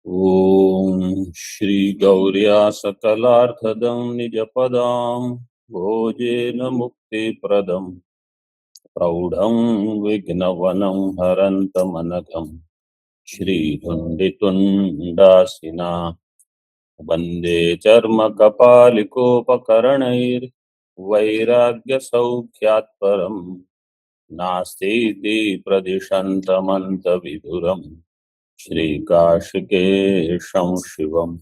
ॐ श्री गौर्या सकलार्थदं निजपदां भोजेन मुक्तिप्रदं प्रौढं विघ्नवनं हरन्तमनघं श्रीहुण्डितुण्डासिना वन्दे चर्मकपालिकोपकरणैर्वैराग्यसौख्यात् परं नास्तीति प्रदिशन्तमन्तविधुरम् श्रीकाशिकेशं शिवम्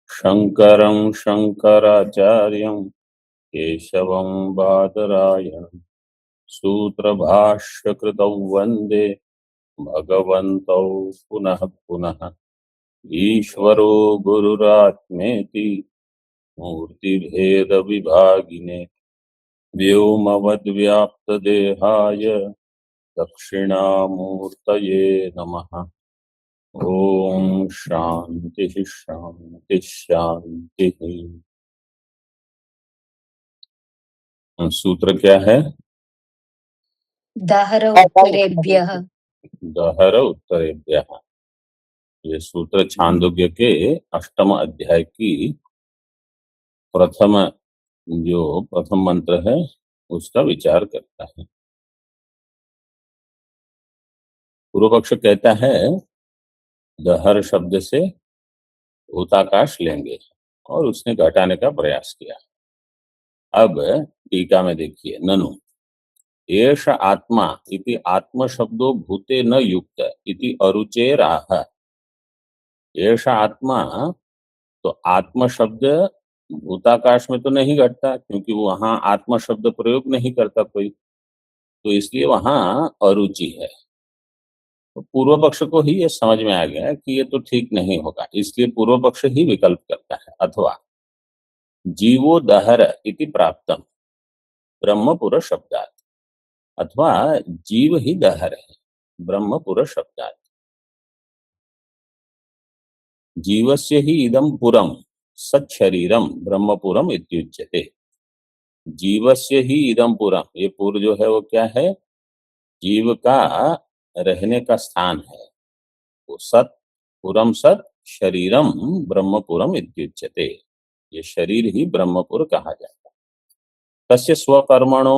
शङ्करं शङ्कराचार्यं केशवं बादरायणं सूत्रभाष्यकृतौ वन्दे भगवन्तौ पुनः पुनः। ईश्वरो गुरुरात्मेति मूर्तिभेदविभागिने व्योमवद्व्याप्तदेहाय दक्षिणामूर्तये नमः। ओम शांति शांति शांति। सूत्र क्या है? दहर उत्तरेभ्यः। दहर उत्तरेभ्यः। ये सूत्र छांदोग्य के अष्टम अध्याय की प्रथम मंत्र है उसका विचार करता है। पूर्व पक्ष कहता है दहर शब्द से भूताकाश लेंगे और उसने घटाने का प्रयास किया। अब टीका में देखिए, ननु एष आत्मा इति आत्म शब्दो भूते न युक्त इति अरुचेराह। एष आत्मा, तो आत्म शब्द भूताकाश में तो नहीं घटता क्योंकि वहां आत्म शब्द प्रयोग नहीं करता कोई, तो इसलिए वहां अरुचि है। तो पूर्व पक्ष को ही ये समझ में आ गया कि ये तो ठीक नहीं होगा, इसलिए पूर्व पक्ष ही विकल्प करता है। अथवा जीवो दहर इति प्राप्तम ब्रह्मपुर शब्दात्, अथवा जीव ही दहर है ब्रह्मपुर शब्दात्। जीवस्य ही इदं पुरम सच्छरीरम ब्रह्मपुरम इत्युच्यते। जीवस्य ही इदं पुरम, ये पुर जो है वो क्या है? जीव का रहने का स्थान है। वो सत पुरम सत शरीरम ब्रह्मपुरम इत्युच्यते, ये शरीर ही ब्रह्मपुर कहा जाता है। तस्य स्वकर्मणा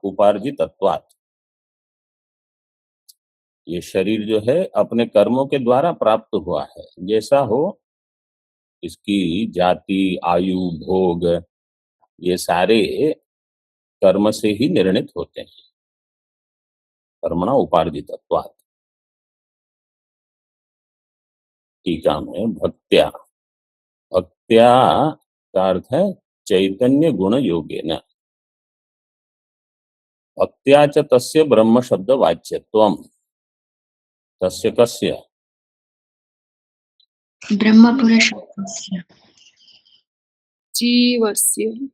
उपार्जितत्वात्, ये शरीर जो है अपने कर्मों के द्वारा प्राप्त हुआ है। जैसा हो इसकी जाति, आयु, भोग, ये सारे कर्म से ही निर्णित होते हैं। कर्मणा उपार्जितत्वात्। टीका में भक्त्या, भक्त्या का अर्थ है चैतन्य गुण योगेन। भक्त्या च तस्य ब्रह्म शब्द वाच्यत्वम्। तस्य कस्य? ब्रह्मपुर शब्दस्य। जीवस्य।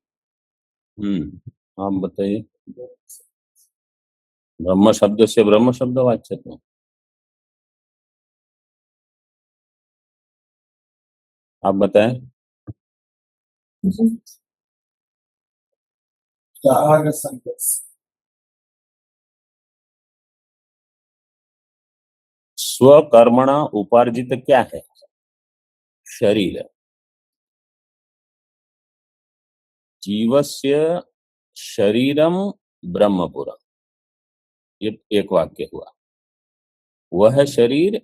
आप बताइए। ब्रह्म शब्द से ब्रह्म शब्द वाच्यत्व, आप बताएं। स्वकर्मणा उपार्जित क्या है? शरीर। जीवस्य शरीरम ब्रह्मपुरम, ये एक वाक्य हुआ। वह शरीर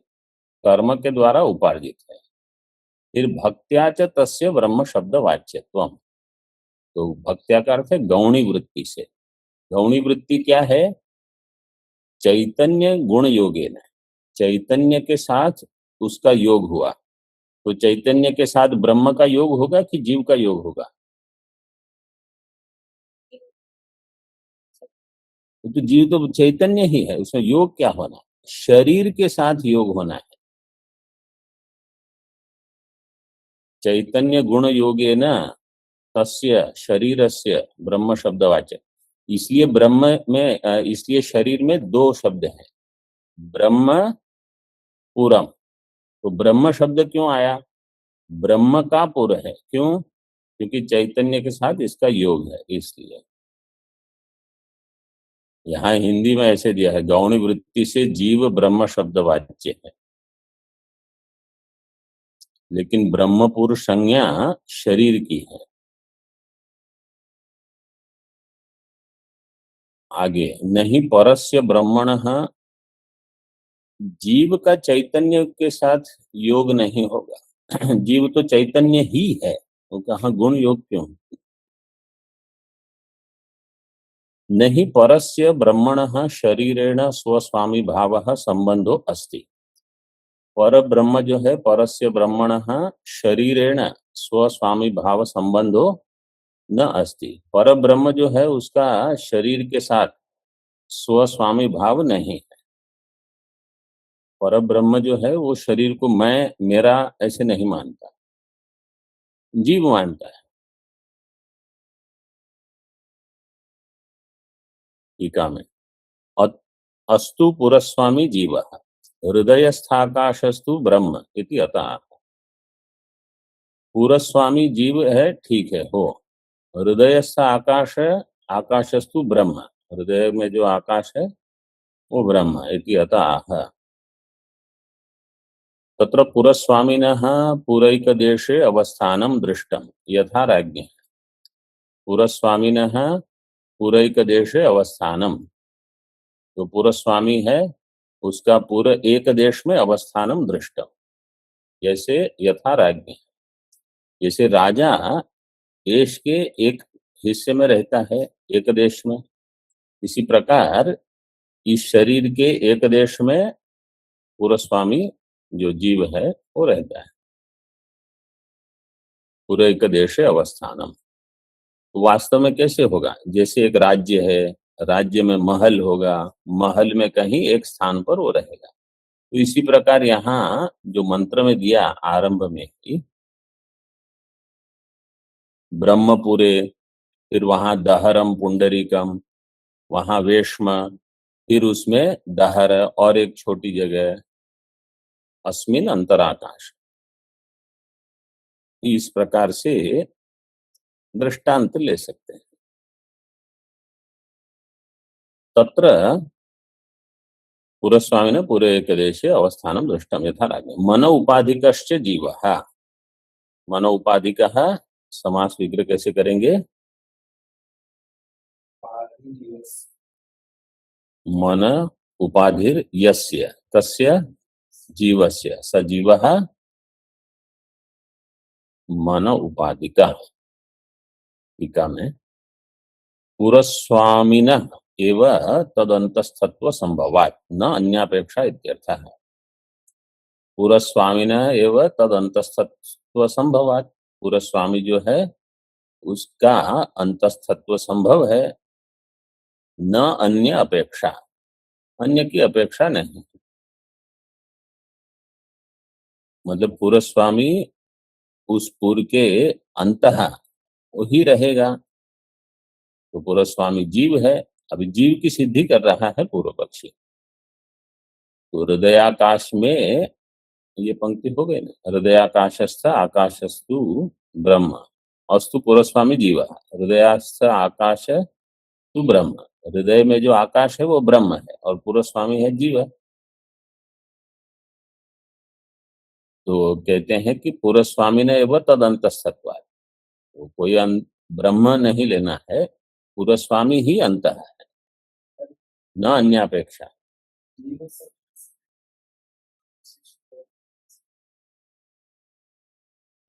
कर्म के द्वारा उपार्जित है। फिर भक्त्या च तस्य ब्रह्म शब्द वाच्यत्वम, तो भक्त्या का अर्थ है गौणी वृत्ति से। गौणी वृत्ति क्या है? चैतन्य गुण योगेन, चैतन्य के साथ उसका योग हुआ। तो चैतन्य के साथ ब्रह्म का योग होगा कि जीव का योग होगा? तो जीव तो चैतन्य ही है, उसमें योग क्या होना? शरीर के साथ योग होना है। चैतन्य गुण योगेन तस्य शरीरस्य ब्रह्म शब्दवाचक। इसलिए ब्रह्म में, इसलिए शरीर में दो शब्द हैं, ब्रह्म पुरम। तो ब्रह्म शब्द क्यों आया? ब्रह्म का पुर है। क्यों? क्योंकि चैतन्य के साथ इसका योग है, इसलिए। यहाँ हिंदी में ऐसे दिया है, गौणी वृत्ति से जीव ब्रह्म शब्द वाच्य है, लेकिन ब्रह्म पुरुष संज्ञा शरीर की है। आगे, नहीं परस्य ब्रह्मणः, जीव का चैतन्य के साथ योग नहीं होगा। जीव तो चैतन्य ही है, तो कहाँ गुण योग क्यों? नहीं परस्य ब्रह्मणः शरीरेण स्वस्वामी भावः संबंधो अस्ति। पर ब्रह्म जो है, परस्य ब्रह्मणः शरीरेण स्वस्वामी भाव संबंधो न अस्ति। पर ब्रह्म जो है उसका शरीर के साथ स्वस्वामी भाव नहीं है। पर ब्रह्म जो है वो शरीर को मैं मेरा ऐसे नहीं मानता, जीव मानता है। टीका में, अस्तु पुरस्वामी जीव हृदयस्थाकाशस्तु ब्रह्म इति अतः। पुरस्वामी जीव है, ठीक है, हो। हृदयस्थ आकाश, आकाशस्तु ब्रह्म, हृदय में जो आकाश है वो ब्रह्म इति अतः। तत्र पुरस्वामिनः पुरैकदेशे अवस्थानं दृष्टं यथा राज्ञः। पुरस्वामिनः पुरैकदेशे अवस्थानम, जो पुरस्वामी है उसका पूरे एक देश में अवस्थानम दृष्टम, जैसे यथा राज्ञ, जैसे राजा देश के एक हिस्से में रहता है, एक देश में, इसी प्रकार इस शरीर के एक देश में पुरस्वामी जो जीव है वो रहता है। पूरे एक देशे अवस्थानम, तो वास्तव में कैसे होगा? जैसे एक राज्य है, राज्य में महल होगा, महल में कहीं एक स्थान पर वो रहेगा। तो इसी प्रकार यहाँ जो मंत्र में दिया आरंभ में ही, ब्रह्मपुरे, फिर वहां दहरम पुंडरीकम, वहां वेश्म, फिर उसमें दहर और एक छोटी जगह अस्मिन अंतराकाश, इस प्रकार से दृष्टांत ले सकते हैं। तत्र पुरस्वामिन पूरे एक देशे अवस्थानम दृष्टम यथा राज्ञ। मन उपाधिकश्च जीवः, मन उपाधिकः समास विग्रह कैसे करेंगे? मन उपाधिर यस्य तस्य जीवस्य स जीवः मन उपाधिका। टीका में, पुरस्वामिनः एव तदंतस्थत्व संभवात् न अन्यापेक्षा इत्यर्थः है। पुरस्वामिनः एव तदंतस्थत्व संभवात्, पुरस्वामी जो है उसका अंतस्थत्व संभव है, न अन्य अपेक्षा, अन्य की अपेक्षा नहीं। मतलब पुरस्वामी उस पुर के अंतः वही रहेगा, तो पुरस्वामी जीव है। अभी जीव की सिद्धि कर रहा है पूर्व पक्षी। तो हृदयाकाश में ये पंक्ति हो गई ना, हृदयाकाशस्थ आकाशस्तु ब्रह्म अस्तु पुरस्वामी जीव, हृदयास्थ आकाश तु ब्रह्म, हृदय में जो आकाश है वो ब्रह्म है और पुरस्वामी है जीव। तो कहते हैं कि पुरस्वामी ने एवं तद अंतस्थत्वात्, तो कोई ब्रह्म नहीं लेना है, पुरस्वामी ही अंत है, न अन्यापेक्षा।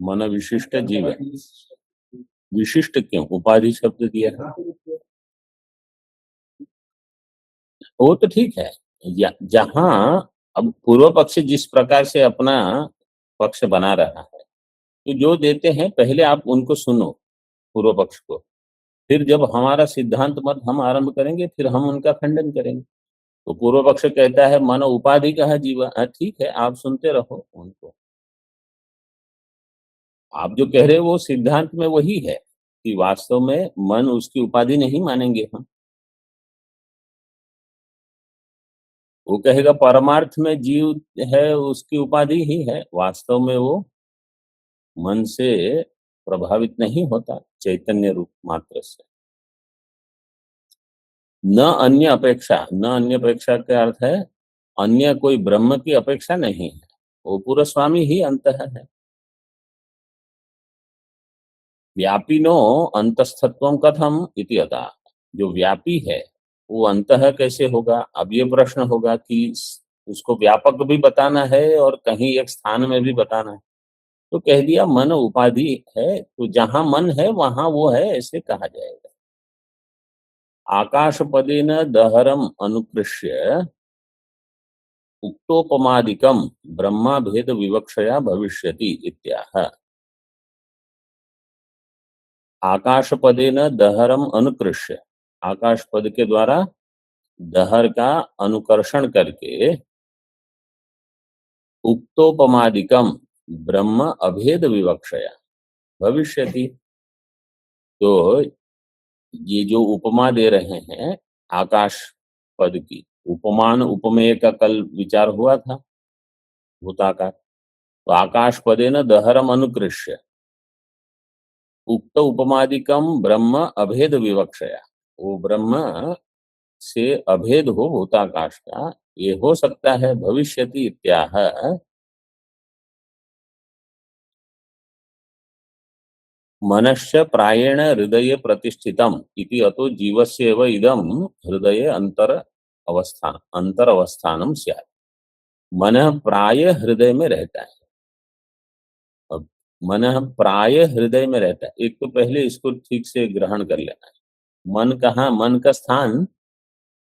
मन विशिष्ट जीव है। विशिष्ट क्यों? उपाधि शब्द दिया है, वो तो ठीक है। जहां अब पूर्व पक्ष जिस प्रकार से अपना पक्ष बना रहा है, तो जो देते हैं पहले आप उनको सुनो, पूर्व पक्ष को, फिर जब हमारा सिद्धांत मत हम आरंभ करेंगे फिर हम उनका खंडन करेंगे। तो पूर्व पक्ष कहता है मन उपाधि का है जीवा, ठीक है, आप सुनते रहो उनको। आप जो कह रहे हो वो सिद्धांत में वही है कि वास्तव में मन उसकी उपाधि नहीं मानेंगे हम। वो कहेगा परमार्थ में जीव है उसकी उपाधि ही है, वास्तव में वो मन से प्रभावित नहीं होता, चैतन्य रूप मात्र से। न अन्य अपेक्षा, न अन्य अपेक्षा का अर्थ है अन्य कोई ब्रह्म की अपेक्षा नहीं है, वो पूरा स्वामी ही अंतः है। व्यापिनो अंतस्थत्वं कथम इति अतः, जो व्यापी है वो अंतः कैसे होगा। अब ये प्रश्न होगा कि उसको व्यापक भी बताना है और कहीं एक स्थान में भी बताना है, तो कह दिया मन उपाधि है, तो जहां मन है वहां वो है, ऐसे कहा जाएगा। आकाशपदेन दहरम अनुकृष्य उक्तोपमादिकम ब्रह्मा भेद विवक्षया भविष्यति इत्याह। आकाशपदेन दहरम अनुकृष्य, आकाश पद के द्वारा दहर का अनुकर्षण करके उक्तोपमादिकम ब्रह्म अभेद विवक्षया भविष्यति, तो ये जो उपमा दे रहे हैं आकाश पद की, उपमान उपमेय का कल विचार हुआ था भूताकार, तो आकाश पदेन दहरम अनुकृष्य उक्त उपमादिकम ब्रह्म अभेद विवक्षया, वो ब्रह्म से अभेद हो भूताकाश का, ये हो सकता है भविष्यति इत्याह। मनश्च प्रायेण हृदये प्रतिष्ठितम इति अतो जीवस्य एव इदम हृदये अंतर अवस्थानम स्यात्। मन प्राय हृदय में रहता है। अब मन प्राय हृदय में रहता है, एक तो पहले इसको ठीक से ग्रहण कर लेना है। मन कहाँ, मन का स्थान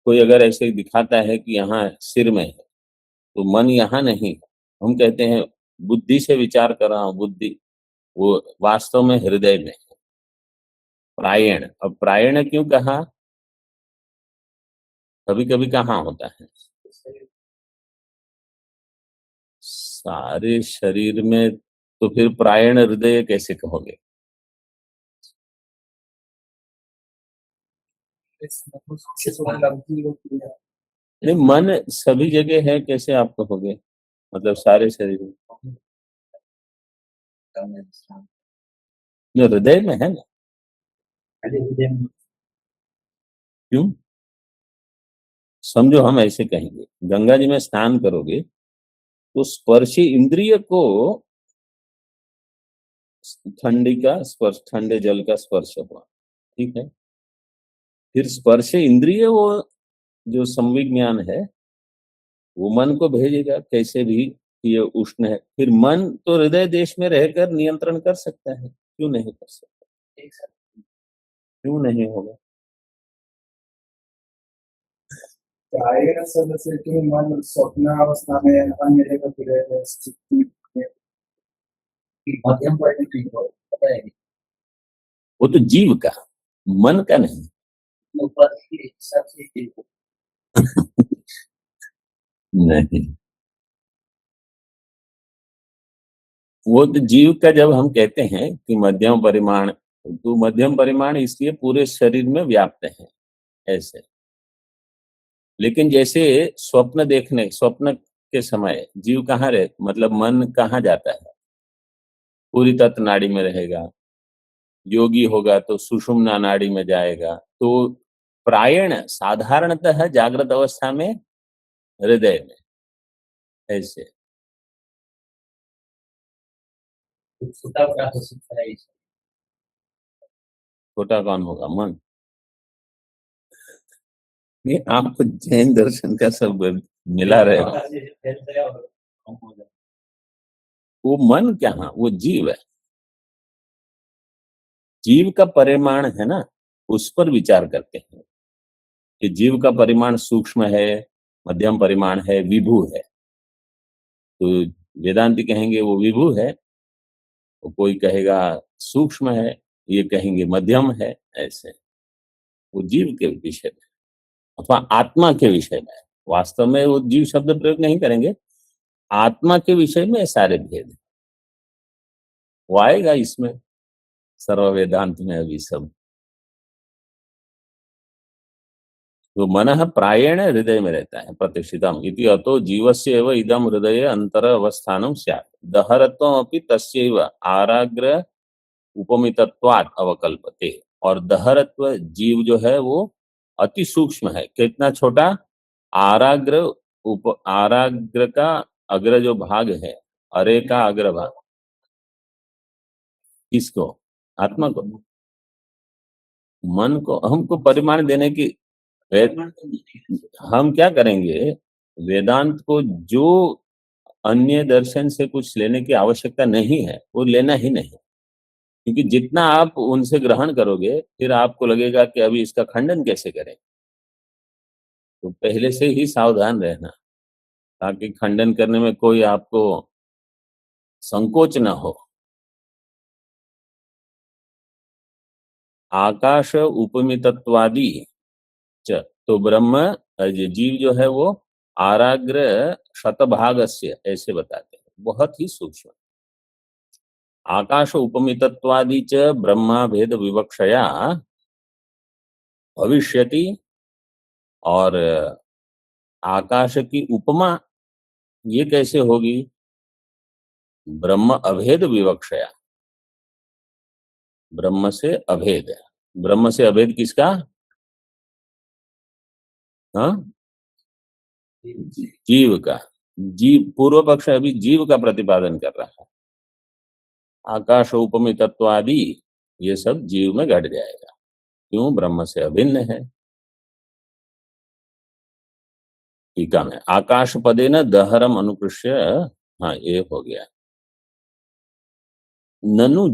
कोई अगर ऐसे दिखाता है कि यहाँ सिर में है, तो मन यहाँ नहीं। हम कहते हैं बुद्धि से विचार कर रहा हूँ, बुद्धि वो वास्तव में हृदय में है। प्रायण, अब प्रायण क्यों कहा, कभी कभी कहाँ होता है, सारे शरीर में, तो फिर प्रायण हृदय कैसे कहोगे। नहीं, मन सभी जगह है, कैसे आप कहोगे, मतलब सारे शरीर में, जो हृदय में है ना। क्यों, समझो हम ऐसे कहेंगे, गंगा जी में स्नान करोगे तो स्पर्शी इंद्रिय को ठंडी का स्पर्श, ठंडे जल का स्पर्श हुआ, ठीक है। फिर स्पर्श इंद्रिय वो जो संविज्ञान है वो मन को भेजेगा कैसे भी कि ये उष्ण है, फिर मन तो हृदय देश में रहकर नियंत्रण कर सकता है, क्यों नहीं कर सकता, क्यों नहीं होगा। सदस्य कि मन स्वप्न अवस्था में अन्य जगह फिर मध्यम वो तो जीव का, मन का नहीं। नहीं, वो तो जीव का जब हम कहते हैं कि मध्यम परिमाण, तो मध्यम परिमाण इसलिए पूरे शरीर में व्याप्त है ऐसे। लेकिन जैसे स्वप्न देखने, स्वप्न के समय जीव कहाँ रहे, मतलब मन कहाँ जाता है, पूरी तत्व नाड़ी में रहेगा, योगी होगा तो सुषुम्ना नाड़ी में जाएगा, तो प्रायण साधारणतः जागृत अवस्था में हृदय में ऐसे। छोटा कौन होगा, मन। ये आपको जैन दर्शन का सब मिला रहे हो, वो मन क्या, वो जीव है, जीव का परिमाण है ना, उस पर विचार करते हैं कि जीव का परिमाण सूक्ष्म है, मध्यम परिमाण है, विभू है, तो वेदांती कहेंगे वो विभू है, तो कोई कहेगा सूक्ष्म है, ये कहेंगे मध्यम है, ऐसे। वो जीव के विषय में अथवा आत्मा के विषय में, वास्तव में वो जीव शब्द प्रयोग नहीं करेंगे, आत्मा के विषय में सारे भेद, वो आएगा इसमें सर्व वेदांत में अभी सब। तो मन प्रायेण हृदय में रहता है प्रतिष्ठितम इति अतो जीवस्य एव इदम हृदय अंतर अवस्थानम स्यात् दहरत्वम अपि तस्यैव आराग्र उपमितत्वात् अवकल्पते, और दहरत्व जीव जो है वो अति सूक्ष्म है। कितना छोटा? आराग्र का अग्र जो भाग है, अरे का अग्र भाग, किसको? आत्मा को, मन को। हमको परिमाण देने की हम क्या करेंगे? वेदांत को जो अन्य दर्शन से कुछ लेने की आवश्यकता नहीं है वो लेना ही नहीं, क्योंकि जितना आप उनसे ग्रहण करोगे फिर आपको लगेगा कि अभी इसका खंडन कैसे करें। तो पहले से ही सावधान रहना, ताकि खंडन करने में कोई आपको संकोच ना हो। आकाश उपमितत्वादि च, तो ब्रह्म जीव जो है वो आराग्र शतभागस्य ऐसे बताते हैं, बहुत ही सूक्ष्म। आकाश उपमितत्वादि च ब्रह्मा भेद विवक्षया भविष्यति, और आकाश की उपमा ये कैसे होगी? ब्रह्म अभेद विवक्षया, ब्रह्म से अभेद। ब्रह्म से अभेद किसका? हाँ, जीव का। जीव, पूर्व पक्ष अभी जीव का प्रतिपादन कर रहा है। आकाश उपमितत्वादि ये सब जीव में घट जाएगा, क्यों? ब्रह्म से अभिन्न है। टीका में आकाश पदे न दहरम अनुकृष्य, हाँ ये हो गया। ननु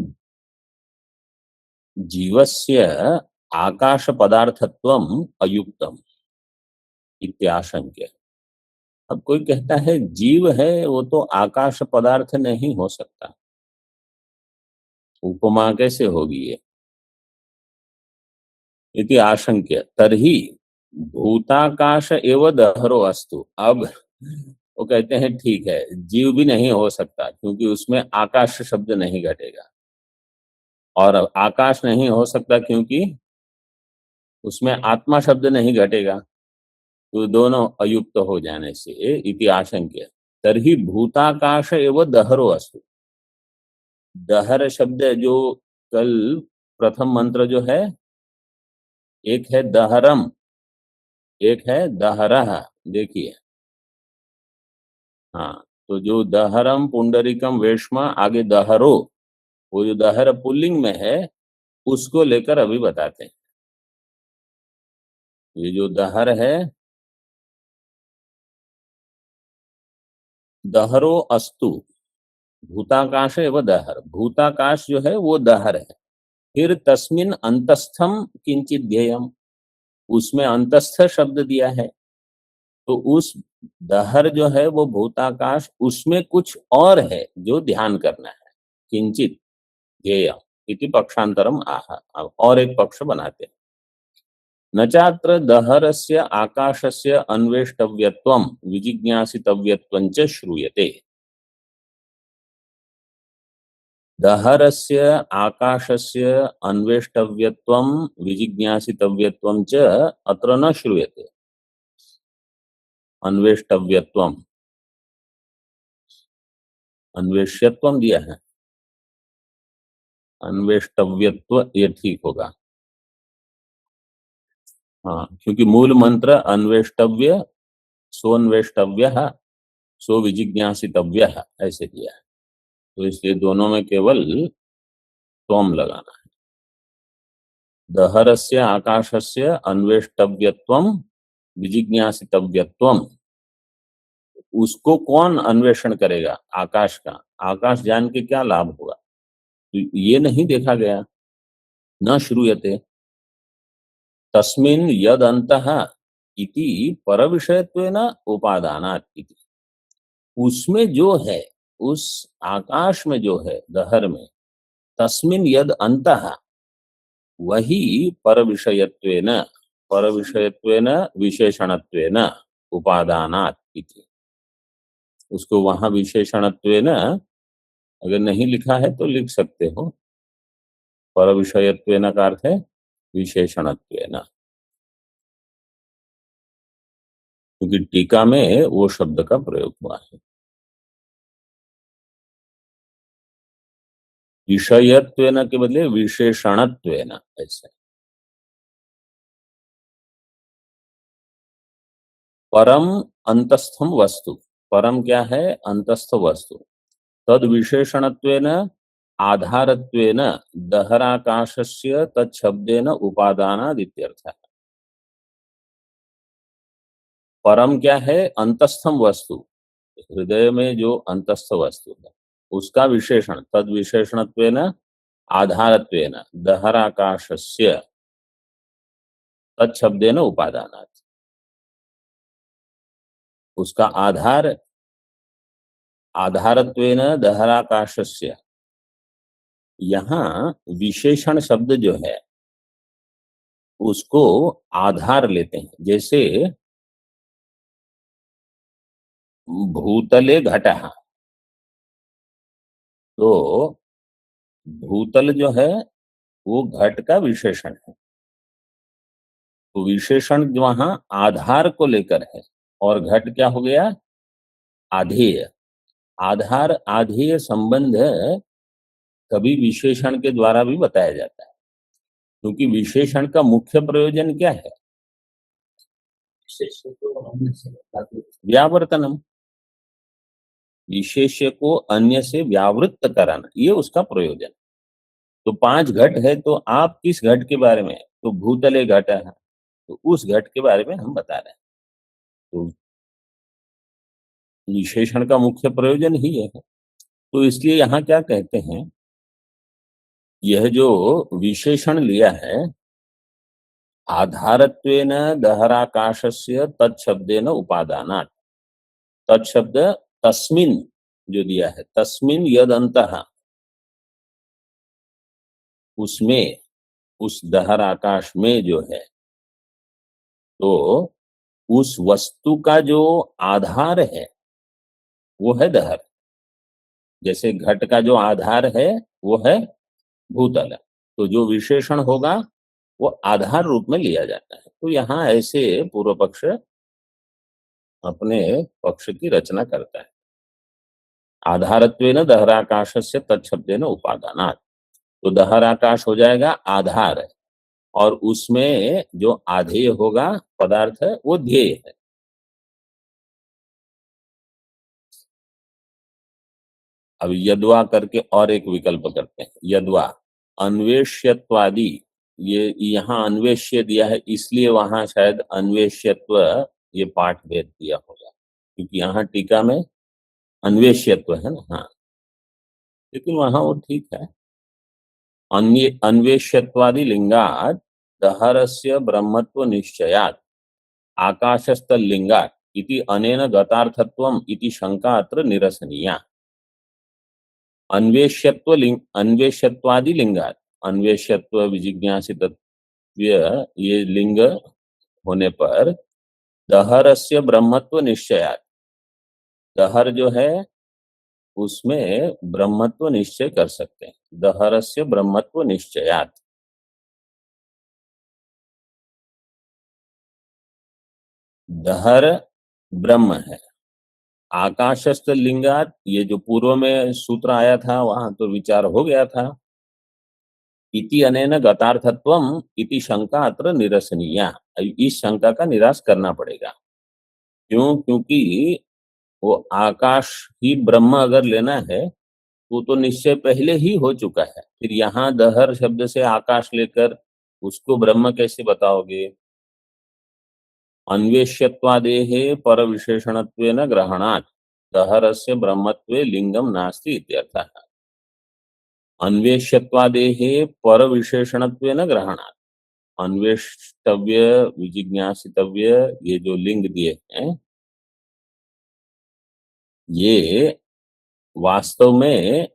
जीवस्य आकाश पदार्थत्वम अयुक्तम इत्याशंक्य। अब कोई कहता है जीव है वो तो आकाश पदार्थ नहीं हो सकता, उपमा कैसे होगी ये? इति आशंक्य तर्हि भूताकाश एव दहरो अस्तु। अब वो कहते हैं ठीक है, जीव भी नहीं हो सकता क्योंकि उसमें आकाश शब्द नहीं घटेगा, और आकाश नहीं हो सकता क्योंकि उसमें आत्मा शब्द नहीं घटेगा। तो दोनों अयुक्त हो जाने से इति आशंक्य तर्हि भूताकाश एव दहरो अस्तु। दहर शब्द जो कल प्रथम मंत्र जो है, एक है दहरम, एक है दहरह। देखिए, हाँ, तो जो दहरम पुंडरीकम वेश्म आगे दहरो, वो जो दहर पुल्लिंग में है उसको लेकर अभी बताते हैं। ये जो दहर है, दहरो अस्तु भूताकाश एवं दहर, भूताकाश जो है वो दहर है। फिर तस्मिन अंतस्थम किंचित ध्येयम, उसमें अंतस्थ शब्द दिया है, तो उस दहर जो है वो भूताकाश, उसमें कुछ और है जो ध्यान करना है। किंचित ध्येय इति पक्षांतरम आह, अब और एक पक्ष बनाते हैं। न चात्र दहरस्य आकाशस्य अन्वेष्टव्यत्वं विजिज्ञासितव्यत्वं च श्रूयते। दहरस्य आकाशस्य अन्वेष्टव्यत्वं विजिज्ञासितव्यत्वं च अत्र न श्रूयते। अन्वेष्टव्यत्वं, अन्वेष्यत्वं दिया है, अन्वेष्टव्यत्व ये ठीक होगा। हाँ, क्योंकि मूल मंत्र अन्वेष्टव्य, सोन्वेष्टव्य, सो विजिज्ञासितव्य ऐसे दिया है, तो इसलिए दोनों में केवल त्वम लगाना है। दहरस्य आकाशस्य अन्वेष्टव्यत्वं विजिज्ञासितव्यत्वं, उसको कौन अन्वेषण करेगा? आकाश का। आकाश जान के क्या लाभ होगा? तो ये नहीं देखा गया। न श्रूयते तस्मिन् यद अंतः इति परविषयत्वेन उपादानात् इति, उसमें जो है, उस आकाश में जो है दहर में, तस्मिन् यद अंतः, वही परविषयत्वेन, परविषयत्वेन विशेषणत्वेन उपादानात् इति। उसको वहां विशेषणत्वेन अगर नहीं लिखा है तो लिख सकते हो, परविषयत्वेन का अर्थ है विशेषणत्वेन, क्योंकि टीका में वो शब्द का प्रयोग हुआ है। विषयत्वेन के बदले विशेषणत्वेन ऐसे। परम अंतस्थम वस्तु, परम क्या है? अंतस्थ वस्तु। तद विशेषणत्वेन आधारत्वेन दहराकाशस्य तच्छब्देन उपादानाद इत्यर्थः। परम क्या है? अंतस्थम वस्तु, हृदय में जो अंतस्थ वस्तु है उसका विशेषण, तद विशेषणत्वेन आधारत्वेन दहराकाशस्य तच्छब्देन उपादानात्, उसका आधार, आधारत्वेन दहराकाशस्य, यहाँ विशेषण शब्द जो है उसको आधार लेते हैं। जैसे भूतले घटः, तो भूतल जो है वो घट का विशेषण है, तो विशेषण वहां आधार को लेकर है, और घट क्या हो गया? आधेय। आधार आधेय संबंध कभी विशेषण के द्वारा भी बताया जाता है, क्योंकि विशेषण का मुख्य प्रयोजन क्या है? व्यावर्तनम, विशेष्य को अन्य से व्यावृत्त कराना, ये उसका प्रयोजन। तो 5 घट है, तो आप किस घट के बारे में? तो भूतले घट है, तो उस घट के बारे में हम बता रहे हैं। तो विशेषण का मुख्य प्रयोजन ही है। तो इसलिए यहाँ क्या कहते हैं, यह जो विशेषण लिया है, आधारत्वेन दहराकाशस्य तत्शब्देन उपादानात्, तत्शब्द तस्मिन जो दिया है, तस्मिन यद अंतः, उसमें, उस दहर आकाश में जो है, तो उस वस्तु का जो आधार है वो है दहर। जैसे घट का जो आधार है वो है भूतल, तो जो विशेषण होगा वो आधार रूप में लिया जाता है। तो यहाँ ऐसे पूर्व पक्ष अपने पक्ष की रचना करता है। आधारत्वेन दहराकाशस्य तत्शब्देन उपादानात्, तो दहराकाश हो जाएगा आधार है, और उसमें जो आधेय होगा पदार्थ है वो ध्येय है। अब यद्वा करके और एक विकल्प करते हैं, यद्वा अन्वेष्यत्वादि, ये यहाँ अन्वेष्य दिया है इसलिए वहां शायद अन्वेष्यत्व ये पाठ भेद दिया होगा, क्योंकि यहाँ टीका में अन्वेष्यत्व है ना। हाँ, लेकिन वहां वो ठीक है। अन्य अन्वेष्यत्वादि लिंगात दहरस्य ब्रह्मत्व निश्चयात् आकाशस्थल लिंगात इति अनेन गतार्थत्वम इति शंका अत्र निरसनीया। अन्वेष्यत्व लिंग, अन्वेष्यत्वादि लिंगात, अन्वेष्यत्व विजिज्ञासितव्य ये लिंग होने पर दहरस्य ब्रह्मत्व निश्चयात, दहर जो है उसमें ब्रह्मत्व निश्चय कर सकते हैं। दहरस्य ब्रह्मत्व निश्चयात, दहर ब्रह्म है। आकाशस्थ लिंगात, ये जो पूर्व में सूत्र आया था वहां तो विचार हो गया था। इति अनेन गतार्थत्वम इति शंका अत्र निरसनीया, इस शंका का निराश करना पड़ेगा। क्यों? क्योंकि वो आकाश ही ब्रह्म अगर लेना है तो निश्चय पहले ही हो चुका है, फिर यहाँ दहर शब्द से आकाश लेकर उसको ब्रह्म कैसे बताओगे? अन्वेष्यत्वादेहे पर विशेषणत्वेन ग्रहणात् दहरस्य ब्रह्मत्वे लिंगम नास्ति इत्यर्थः। अन्वेष्यत्वादेहे पर विशेषणत्वेन ग्रहणात्, अन्वेष्टव्य विजिज्ञासितव्य ये जो लिंग दिए हैं ये वास्तव में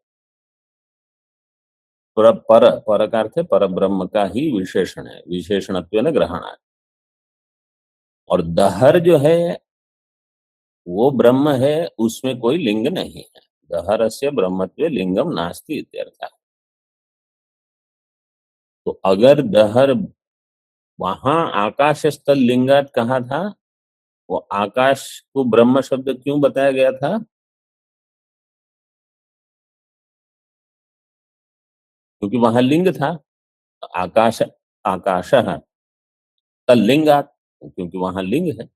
पर का अर्थ है पर ब्रह्म का ही विशेषण है, विशेषणत्वेन ग्रहणात्। और दहर जो है वो ब्रह्म है, उसमें कोई लिंग नहीं है। दहरस्य ब्रह्मत्वे लिंगम नास्ति इत्यर्थः। तो अगर दहर, वहां आकाश स्थल लिंगात कहा था, वो आकाश को ब्रह्म शब्द क्यों बताया गया था? क्योंकि वहां लिंग था। आकाश, आकाश तल्लिंगात, क्योंकि वहां लिंग है।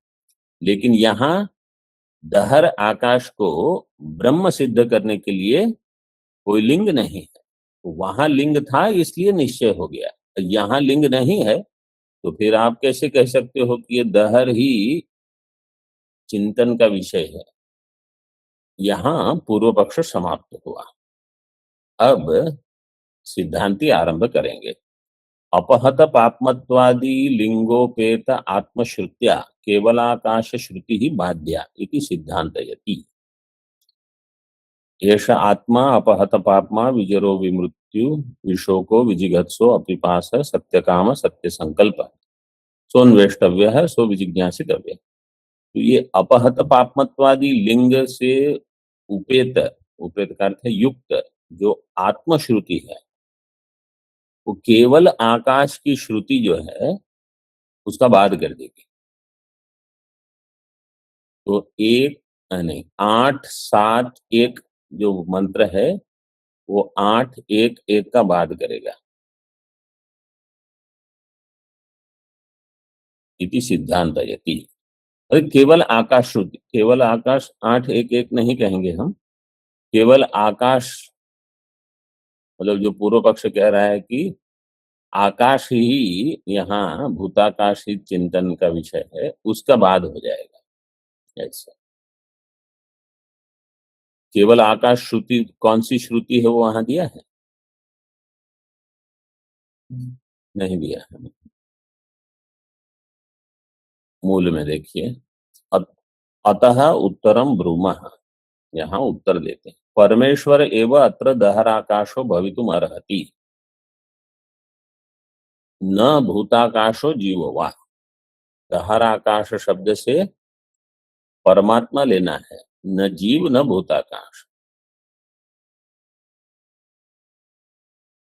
लेकिन यहां दहर आकाश को ब्रह्म सिद्ध करने के लिए कोई लिंग नहीं है। तो वहां लिंग था इसलिए निश्चय हो गया, यहां लिंग नहीं है, तो फिर आप कैसे कह सकते हो कि ये दहर ही चिंतन का विषय है। यहां पूर्व पक्ष समाप्त हुआ। अब सिद्धांति आरंभ करेंगे। अपहत पापमत्वादि लिंगोपेत आत्मश्रुत्या केवलाकाश श्रुति ही बाध्या इति सिद्धांतयति। एष आत्मा अपहत पापमा विजरो विमृत्यु विशोको विजिगत्सो अपिपास सत्यकाम सत्य संकल्प सोन्वेष्टव्य है सो विजिज्ञासितव्य। तो ये अपहत पापमत्वादि लिंग से उपेत, उपेत का अर्थ है युक्त, जो आत्मश्रुति है वो केवल आकाश की श्रुति जो है उसका बाध कर देगी। तो एक नहीं 8-7-1 जो मंत्र है वो 8-1-1 का बाध करेगा। इति सिद्धांतयति। अरे केवल आकाश श्रुति, केवल आकाश 8-1-1 नहीं कहेंगे हम, केवल आकाश मतलब जो पूर्व पक्ष कह रहा है कि आकाश ही यहाँ भूताकाश ही चिंतन का विषय है, उसका बाद हो जाएगा। ऐसा केवल आकाश श्रुति, कौन सी श्रुति है वो वहां दिया है? नहीं दिया है। मूल में देखिए, अतः उत्तरम ब्रूमः, यहाँ उत्तर देते हैं। परमेश्वर एव अत्र दहराकाशो भवितुम अर्हति, न भूताकाशो जीवो वा। दहराकाश शब्द से परमात्मा लेना है, न जीव न भूताकाश।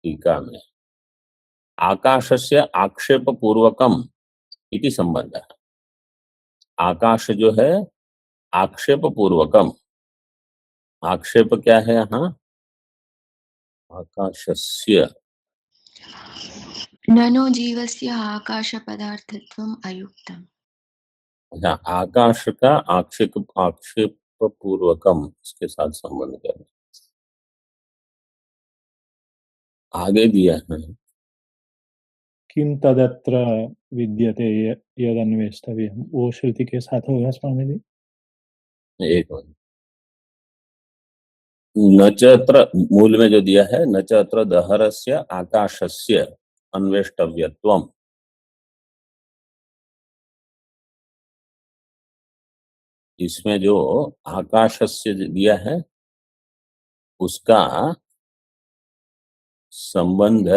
टीका में आकाशस्य आक्षेप पूर्वकम इति संबंध। आकाश जो है आक्षेप पूर्वकम, आक्षेप क्या है यहाँ? आकाशस्य ननो जीवस्य आकाशपदार्थत्वम् अयुक्तम्। अच्छा, आकाश का आक्षेप, आक्षेप पूर्वकम, इसके साथ संबंध करें। आगे दिया है किम तदत्र विद्यते यदन्वेष्टव्यम्, वो श्रुति के साथ होगा स्वामी जी? एक मिनट। न च अत्र, मूल में जो दिया है, न च अत्र दहरस्य आकाशस्य अन्वेष्टव्यत्वम्, इसमें जो आकाशस्य दिया है उसका संबंध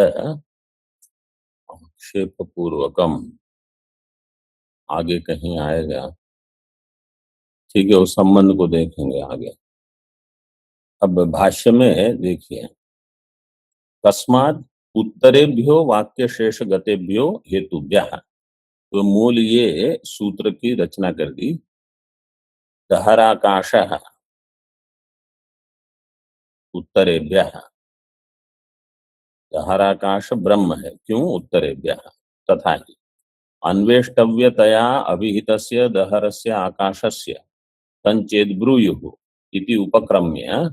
आक्षेप पूर्वकम आगे कहीं आएगा, ठीक है, उस संबंध को देखेंगे आगे। अब भाष्य में देखिए, तस्मात् उत्तरेभ्यो वाक्य शेष गतेभ्यो हेतुभ्यः, तो मूल ये सूत्र की रचना कर दी। दहराकाशः उत्तरेभ्यः, दहराकाश ब्रह्म है, क्यों? उत्तरेभ्यः। तथा ही अन्वेष्टव्यतया अभिहितस्य दहरस्य आकाशस्य तंचेद ब्रूयुः इति उपक्रम्य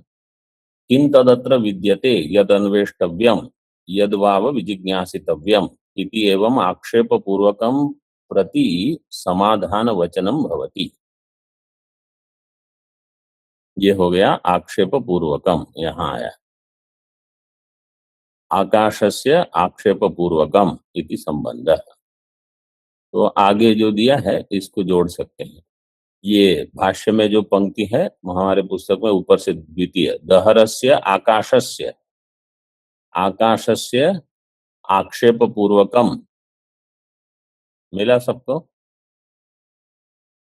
किं तदत्र विद्यते यदन्वेष्टव्यम् यद्वाव विजिज्ञासितव्यम् इति एवं आक्षेप पूर्वकम प्रति समाधान वचनम भवति। ये हो गया आक्षेप पूर्वकम, यहाँ आया आकाशस्य आक्षेप पूर्वकम इति संबंध। तो आगे जो दिया है इसको जोड़ सकते हैं। ये भाष्य में जो पंक्ति है हमारे पुस्तक में ऊपर से द्वितीय, दहरस्य आकाशस्य, आकाशस्य आक्षेप पूर्वकम, मिला सबको?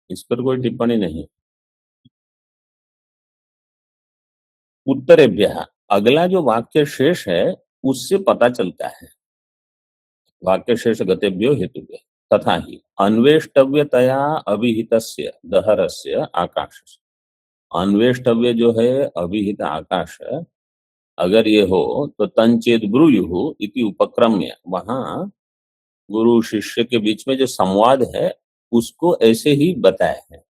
इस पर कोई टिप्पणी नहीं। उत्तरेभ्यः, अगला जो वाक्य शेष है उससे पता चलता है, वाक्य शेष गतेभ्यो हेतुभ्यः। तथा ही अन्वेष्टव्यतया अभिहितस्य दहरस्य आकाशस्य, अन्वेष्टव्य जो है अभिहित आकाश, अगर ये हो तो तंचेद ब्रूयुः इति उपक्रम्य, वहां गुरु शिष्य के बीच में जो संवाद है उसको ऐसे ही बताया है।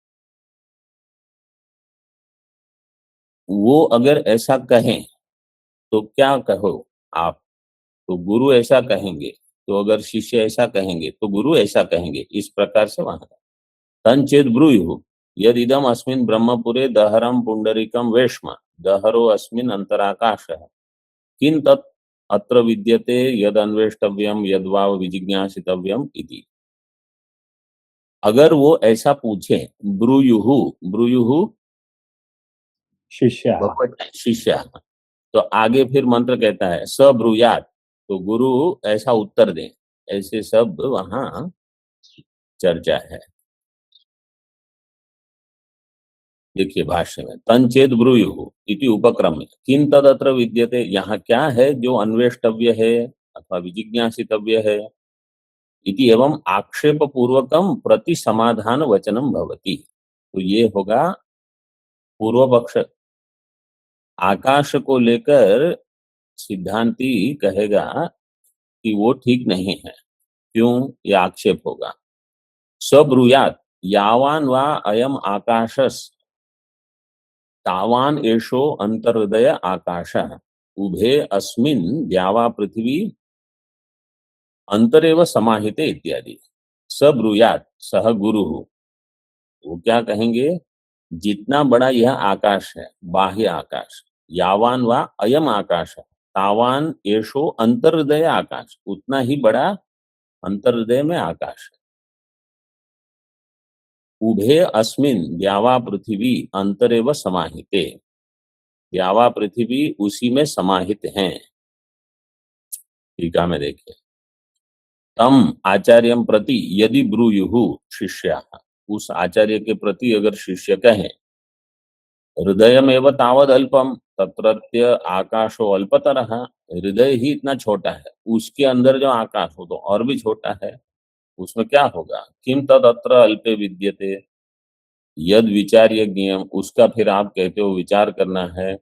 वो अगर ऐसा कहें तो क्या कहो आप? तो गुरु ऐसा कहेंगे, तो अगर शिष्य ऐसा कहेंगे तो गुरु ऐसा कहेंगे, इस प्रकार से वहां तंचेद ब्रूयु यद इदम अस्मिन् ब्रह्मपुरे दहरम पुंडरीकम वेश्म दहरो अस्मिन् अंतराकाशः किं तत् अत्र विद्यते यद अन्वेष्टव्यम यद्वाव विजिज्ञासितव्यम इति। अगर वो ऐसा पूछे, ब्रूयुहु ब्रूयुहु शिष्य शिष्य, तो आगे फिर मंत्र कहता है स ब्रूयात, तो गुरु ऐसा उत्तर दे। ऐसे सब वहां चर्चा है। देखिए भाष्य में तंचेद ब्रूयु इति उपक्रम में किन तदत्र विद्यते, यहाँ क्या है जो अन्वेष्टव्य है अथवा विजिज्ञासितव्य है। इति एवं आक्षेप पूर्वकम प्रति समाधान वचनम भवति, तो ये होगा पूर्व पक्ष। आकाश को लेकर सिद्धांती कहेगा कि वो ठीक नहीं है, क्यों? ये आक्षेप होगा। सब्रूयात यावान वा अयम आकाशस तावान एषो अंतर्हृदय आकाशः उभे अस्मिन् द्यावा पृथ्वी अंतरेव समाहिते इत्यादि। सब्रूयात सह गुरु, वो क्या कहेंगे? जितना बड़ा यह आकाश है, बाह्य आकाश, यावान वा अयम आकाश तावान एषो अंतर्हृदय आकाश, उतना ही बड़ा अंतर्हृदय में आकाश है। उभे अस्मिन् द्यावा पृथ्वी अंतरेव समाहिते, द्यावा पृथ्वी उसी में समाहित हैं। टीका में देखिए तम आचार्यम प्रति यदि ब्रूयुहु शिष्या, उस आचार्य के प्रति अगर शिष्य कहें हृदयमेव तावद अल्पम तत्रत्य आकाशो अल्पतरः, हृदय ही इतना छोटा है, उसके अंदर जो आकाश हो तो और भी छोटा है, उसमें क्या होगा? किम तदत्र अल्पे विद्यते यद विचार्य ज्ञेयम, उसका फिर आप कहते हो विचार करना है।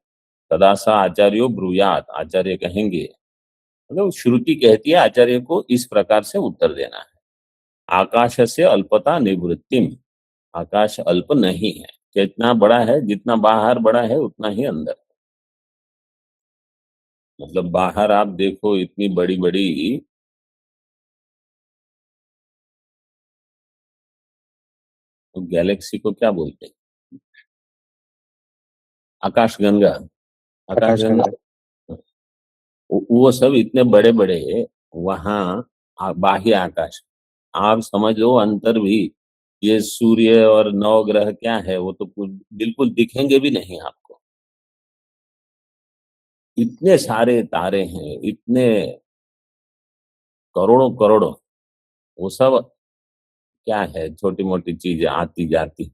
तदा सा आचार्यो ब्रूयात, आचार्य कहेंगे, मतलब श्रुति कहती है आचार्य को इस प्रकार से उत्तर देना है। आकाश से अल्पता निवृत्तिम, आकाश अल्प नहीं है, कितना बड़ा है, जितना बाहर बड़ा है उतना ही अंदर। मतलब बाहर आप देखो इतनी बड़ी बड़ी तो गैलेक्सी को क्या बोलते हैं? आकाश गंगा, आकाश गंगा। वो सब इतने बड़े बड़े वहां बाह्य आकाश, आप समझो अंतर भी। ये सूर्य और नवग्रह क्या है, वो तो बिल्कुल दिखेंगे भी नहीं आपको। इतने सारे तारे हैं, इतने करोड़ों करोड़ों, वो सब क्या है, छोटी मोटी चीजें आती जाती।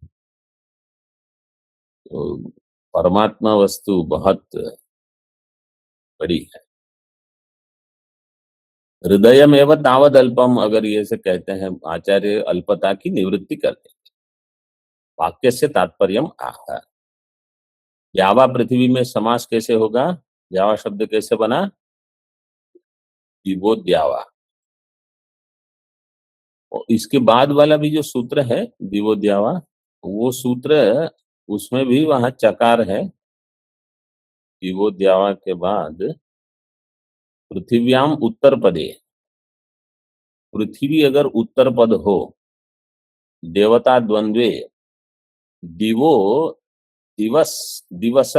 तो परमात्मा वस्तु बहुत बड़ी है। हृदयमेव तावद अल्पम, अगर ये से कहते हैं आचार्य अल्पता की निवृत्ति करते हैं। वाक्य से तात्पर्यम आह। यावा पृथ्वी में समास कैसे होगा? यावा शब्द कैसे बना? दिवोद्यावा। और इसके बाद वाला भी जो सूत्र है दिवोद्यावा, वो सूत्र उसमें भी वहां चकार है। दिवोद्यावा के बाद पृथिव्याम उत्तर पदे, पृथ्वी अगर उत्तर पद हो, देवता द्वंद्वे दिवो दिवस दिवस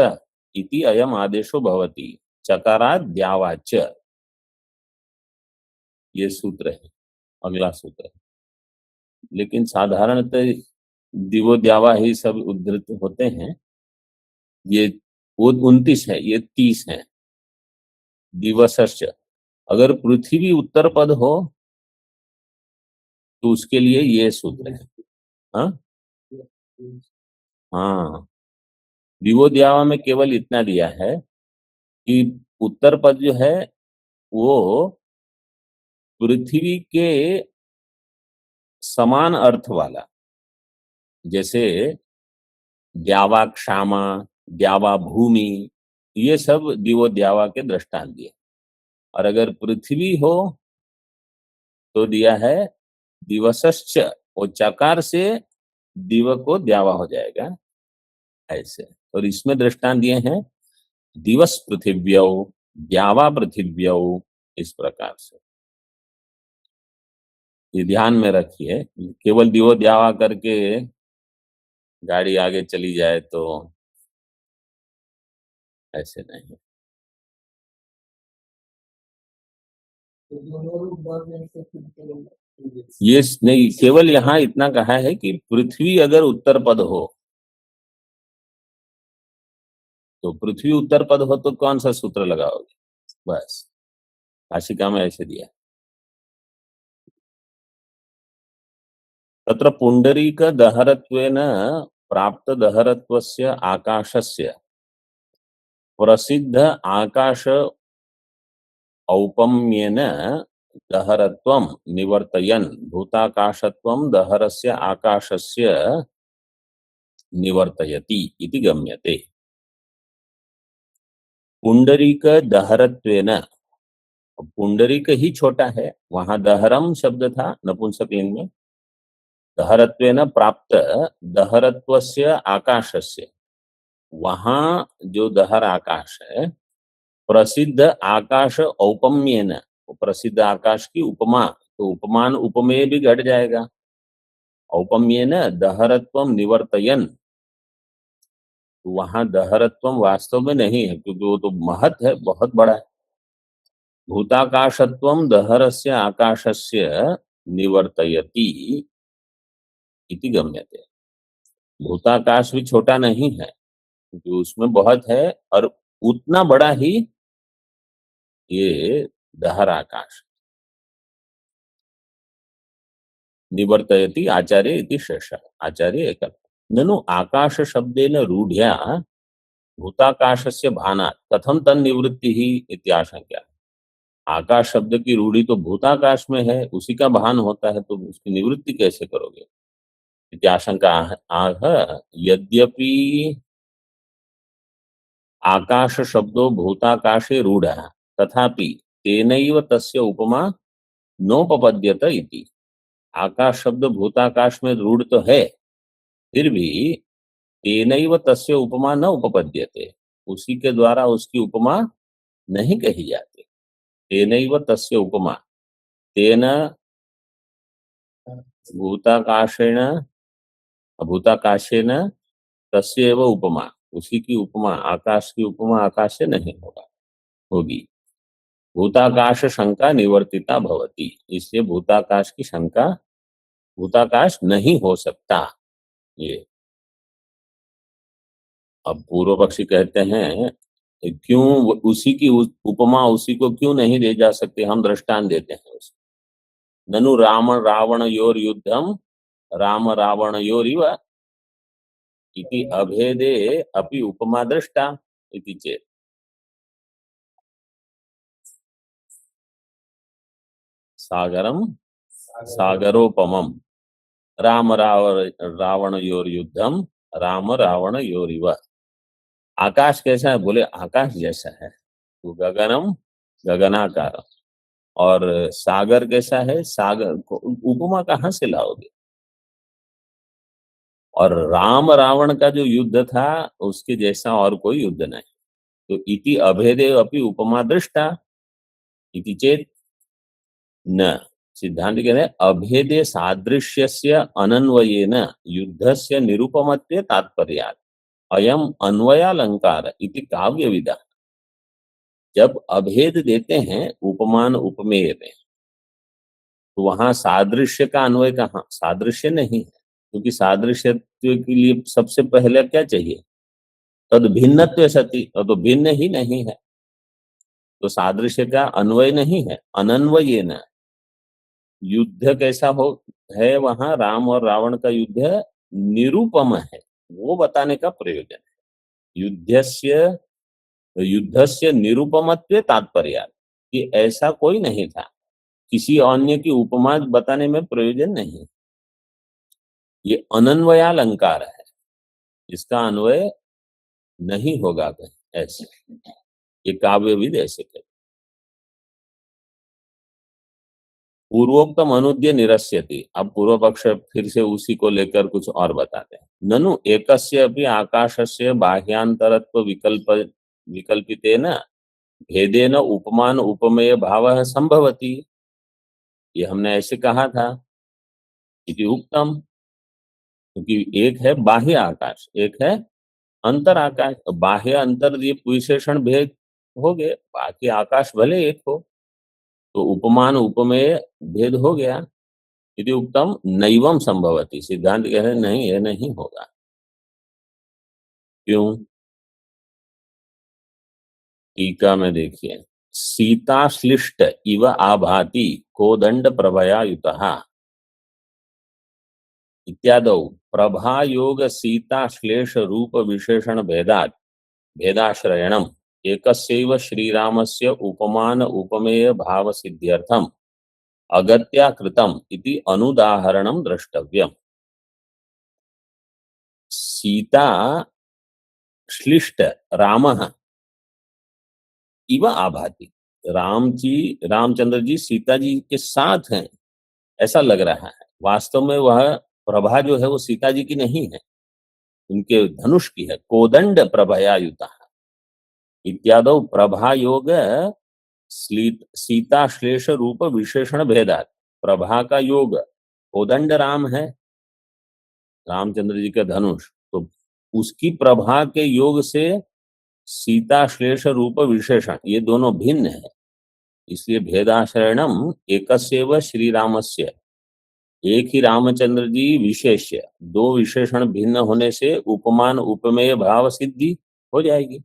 इति अयम आदेशो भवति चकारात् द्यावाच, ये सूत्र है, अगला सूत्र है। लेकिन साधारणतः दिवो द्यावा ही सब उद्धृत होते हैं। ये वो 29 है, ये 30 है। दिवसश्च, अगर पृथ्वी उत्तर पद हो तो उसके लिए ये सूत्र है। हाँ हाँ, दिवो द्यावा में केवल इतना दिया है कि उत्तर पद जो है वो पृथ्वी के समान अर्थ वाला, जैसे द्यावा क्षामा, द्यावा भूमि, ये सब दिवो द्यावा के दृष्टांत दिए। और अगर पृथ्वी हो तो दिया है दिवसश्च, वो चकार से दिव को द्यावा हो जाएगा ऐसे। और इसमें दृष्टांत दिए हैं दिवस पृथिव्यौ, द्यावा पृथिव्यौ, इस प्रकार से। ये ध्यान में रखिए, केवल दिवो द्यावा करके गाड़ी आगे चली जाए तो ऐसे नहीं। ये नहीं, केवल यहाँ इतना कहा है कि पृथ्वी अगर उत्तर पद हो, तो पृथ्वी उत्तर पद हो तो कौन सा सूत्र लगाओगे, बस। काशिका में ऐसे दिया। तत्र पुंडरीक दहरत्वेन प्राप्त दहरत्वस्य आकाशस्य प्रसिद्ध आकाश औपम्येन दहरत्वं निवर्तयन् भूताकाशत्वं दहरस्य आकाशस्य निवर्तयति इति गम्यते। पुंडरीक दहरत्वेन, पुंडरीक ही छोटा है, वहां दहरम शब्द था नपुंसकलिंग में। दहरत्वेन प्राप्त दहरत्वस्य आकाशस्य, वहां जो दहर आकाश है, प्रसिद्ध आकाश औपम्येन, प्रसिद्ध आकाश की उपमा, तो उपमान उपमेय भी घट जाएगा। औपम्येन दहरत्वम निवर्तयन, वहां दहरत्वम वास्तव में नहीं है, क्योंकि वो तो महत है, बहुत बड़ा है। भूताकाशत्वम दहरस्य आकाशस्य निवर्तयति इति गम्यते। भूताकाश भी छोटा नहीं है, क्योंकि उसमें बहुत है, और उतना बड़ा ही ये दहर आकाश। निवर्तयति आचार्य इति शेषः, आचार्य एक। ननु आकाश शब्देन रूढ़या भूताकाशस्य भानात् कथम तन्निवृत्ति ही इत्याशंका। आकाश शब्द की रूढ़ी तो भूताकाश में है, उसी का भान होता है, तो उसकी निवृत्ति कैसे करोगे, इत्याशंका आह। यद्यपि आकाश शब्दो भूताकाशे रूढ़ः तथापि तेनैव तस्य उपमा नोपपद्यत इति। आकाश शब्द भूताकाश में रूढ़ तो है, फिर भी तेनैव तस्य उपमा न उपपद्यते, उसी के द्वारा उसकी उपमा नहीं कही जाती। तेनैव तस्य उपमा, तेन भूताकाशेन भूताकाशेन तस्यैव उपमा, उसी की उपमा, आकाश की उपमा आकाश से नहीं होगी। भूताकाश शंका निवर्तिता भवति, इसलिए भूताकाश की शंका, भूताकाश नहीं हो सकता। ये अब पूर्व पक्षी कहते हैं क्यों उसी की उपमा उसी को क्यों नहीं दे जा सकते, हम दृष्टांत देते हैं उसे। ननु राम रावण योर युद्धम राम रावण योरिव इति अभेदे अपि उपमा दृष्टा इति चेत्। सागरम सागरोपमम राम रावण योर युद्धम राम रावण योरिव। आकाश कैसा है, बोले आकाश जैसा है, तो गगनम गगनाकार। और सागर कैसा है, सागर को उपमा कहाँ से लाओगे। और राम रावण का जो युद्ध था उसके जैसा और कोई युद्ध नहीं, तो इति अभेदे अपि उपमा दृष्टा इति चेत न। सिद्धांत कह रहे अभेदे सादृश्यस्य अनन्वयेन युद्धस्य निरुपमत्वे तात्पर्यात् अयम अन्वयालंकार इति काव्य विदा। जब अभेद देते हैं उपमान उपमेय में, तो वहां सादृश्य का अन्वय कहाँ, सादृश्य नहीं है, क्योंकि सादृश्य के लिए सबसे पहले क्या चाहिए, तद भिन्नत्व सती, तो भिन्न ही नहीं है, तो सादृश्य का अन्वय नहीं है। अनन्वयेन युद्ध कैसा हो है, वहां राम और रावण का युद्ध निरूपम है, वो बताने का प्रयोजन है। युद्धस्य निरूपमत्वे तात्पर्य, कि ऐसा कोई नहीं था, किसी अन्य की उपमा बताने में प्रयोजन नहीं। ये अनन्वयालंकार है, इसका अन्वय नहीं होगा कहीं, ऐसे ये काव्यविद ऐसे कहते। पूर्वोक्तम अनुद्य निरस्यति। अब पूर्व पक्ष फिर से उसी को लेकर कुछ और बताते हैं। ननु एकस्य अपि आकाशस्य बाह्यांतरत्व विकल्पितेन भेदेन उपमान उपमेय भावः संभवति। ये हमने ऐसे कहा था, इति उक्तम, क्योंकि एक है बाह्य आकाश, एक है अंतर आकाश। बाह्य अंतर ये विशेषण भेद हो गए, बाकी आकाश भले एक हो, तो उपमान उपमेय भेद हो गया। यदि उत्तम नैवम संभवती, सिद्धांत कह रहे नहीं, यह नहीं होगा। क्यों? टीका में देखिए, सीताश्लिष्ट इव आभाति कोदंड प्रभया युतः इत्यादौ प्रभायोग सीताश्लेष रूप विशेषण भेदात् भेदाश्रयणम एकस्यैव श्रीरामस्य उपमान उपमेय भाव सिद्ध्यर्थम अगत्या कृतम इति अनुदाहरणम द्रष्टव्यम। सीता श्लिष्ट रामः इव आभाति, रामचंद्र जी सीता जी के साथ हैं ऐसा लग रहा है। वास्तव में वह प्रभा जो है वो सीता जी की नहीं है, उनके धनुष की है। कोदंड प्रभयायुता इत्यादौ प्रभा योग सीता श्लेष रूप विशेषण भेदात। प्रभा का योग कोदंड राम है, रामचंद्र जी का धनुष, तो उसकी प्रभा के योग से सीता श्लेष रूप विशेषण ये दोनों भिन्न है। इसलिए भेदाश्रयणम एकस्यैव श्री रामस्य, एक ही रामचंद्र जी विशेष्य, दो विशेषण भिन्न होने से उपमान उपमेय भाव सिद्धि हो जाएगी।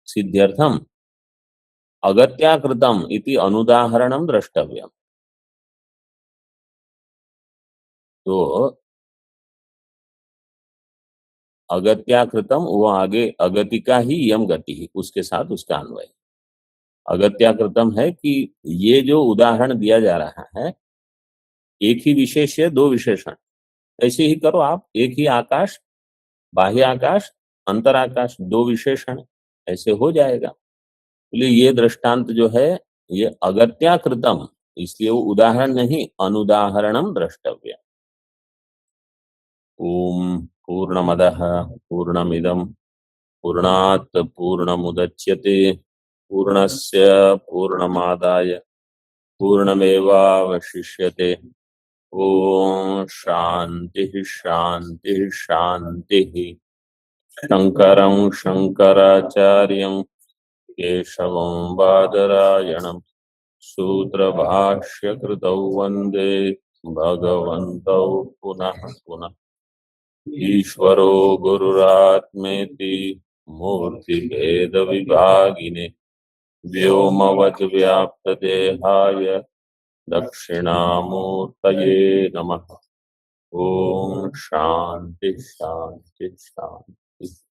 सिद्ध्यर्थम अगत्याकृतम इति अनुदाहरणम द्रष्टव्यम। तो अगत्याकृतम वो आगे अगतिका ही यम गति ही, उसके साथ उसका अन्वय। अगत्याकृतम है कि ये जो उदाहरण दिया जा रहा है, एक ही विशेष है दो विशेषण, ऐसे ही करो आप। एक ही आकाश, बाह्य आकाश, अंतर आकाश, दो विशेषण, ऐसे हो जाएगा। इसलिए ये दृष्टांत जो है ये अगत्याकृतम, इसलिए वो उदाहरण नहीं अनुदाहरणम द्रष्टव्य। ओम पूर्णमदः पूर्णमिदं पूर्णात् पूर्णमुदच्यते पूर्णस्य पूर्णमादाय पूर्णमेवावशिष्यते। ओम शांति शांति शांति। शंकरं शंकराचार्यं केशवं बादरायणं सूत्रभाष्यकृतौ वन्दे भगवन्तौ पुनः पुनः। ईश्वरो गुरुरात्मेति मूर्तिभेदविभागिने व्योमवद्व्याप्तदेहाय दक्षिणामूर्तये नमः। ओम शांति शांति शांति।